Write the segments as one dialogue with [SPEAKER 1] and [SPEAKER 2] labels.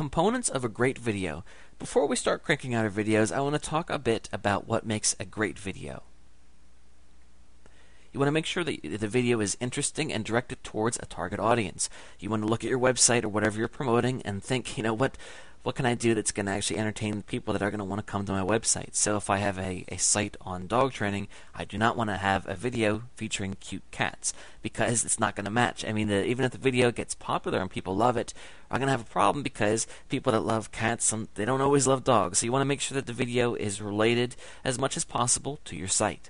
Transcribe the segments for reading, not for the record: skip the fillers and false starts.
[SPEAKER 1] components of a great video. Before we start cranking out our videos, I want to talk a bit about what makes a great video. You want to make sure that the video is interesting and directed towards a target audience. You want to look at your website or whatever you're promoting and think, what can I do that's going to actually entertain the people that are going to want to come to my website? So if I have a site on dog training, I do not want to have a video featuring cute cats because it's not going to match. I mean, even if the video gets popular and people love it, I'm going to have a problem because people that love cats, they don't always love dogs. So you want to make sure that the video is related as much as possible to your site.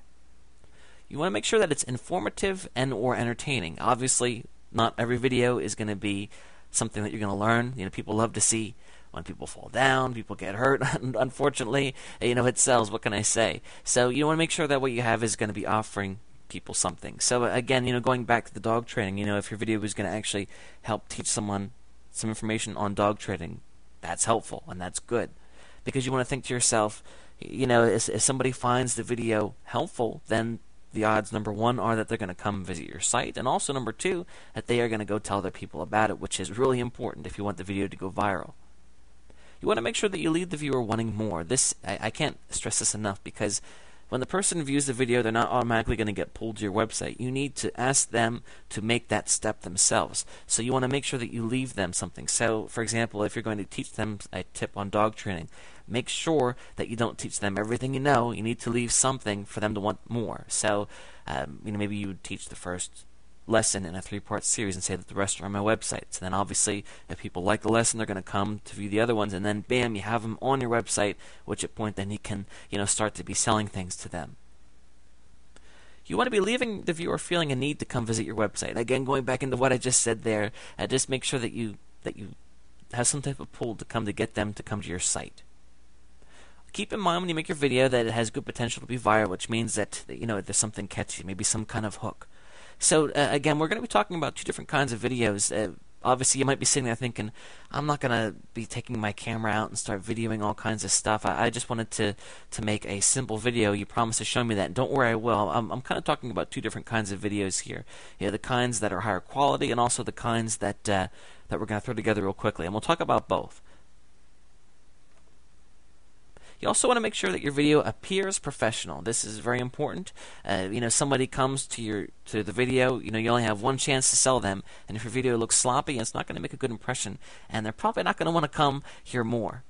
[SPEAKER 1] You want to make sure that it's informative and or entertaining. Obviously, not every video is going to be something that you're going to learn. People love to see when people fall down, people get hurt. Unfortunately, it sells. What can I say? So you want to make sure that what you have is going to be offering people something. So again, going back to the dog training, if your video is going to actually help teach someone some information on dog training, that's helpful and that's good. Because you want to think to yourself, if somebody finds the video helpful, then the odds, number one, are that they're going to come visit your site, and also number two, that they are going to go tell other people about it, which is really important if you want the video to go viral. You want to make sure that you leave the viewer wanting more. I can't stress this enough, because when the person views the video, they're not automatically going to get pulled to your website. You need to ask them to make that step themselves. So you want to make sure that you leave them something. So, for example, if you're going to teach them a tip on dog training, make sure that you don't teach them everything you know. You need to leave something for them to want more. So, maybe you would teach the first lesson in a 3-part series and say that the rest are on my website. So then obviously if people like the lesson, they're going to come to view the other ones, and then bam, you have them on your website, which at point then you can start to be selling things to them. You want to be leaving the viewer feeling a need to come visit your website. Again, going back into what I just said there, just make sure that you have some type of pull to get them to come to your site. Keep in mind when you make your video that it has good potential to be viral, which means that there's something catchy, maybe some kind of hook. So again, we're going to be talking about two different kinds of videos. Obviously, you might be sitting there thinking, I'm not going to be taking my camera out and start videoing all kinds of stuff. I just wanted to make a simple video. You promised to show me that. Don't worry, I will. I'm kind of talking about two different kinds of videos here. The kinds that are higher quality and also the kinds that we're going to throw together real quickly. And we'll talk about both. You also want to make sure that your video appears professional. This is very important. Somebody comes to the video, you only have one chance to sell them, and if your video looks sloppy, it's not going to make a good impression, and they're probably not going to want to come hear more.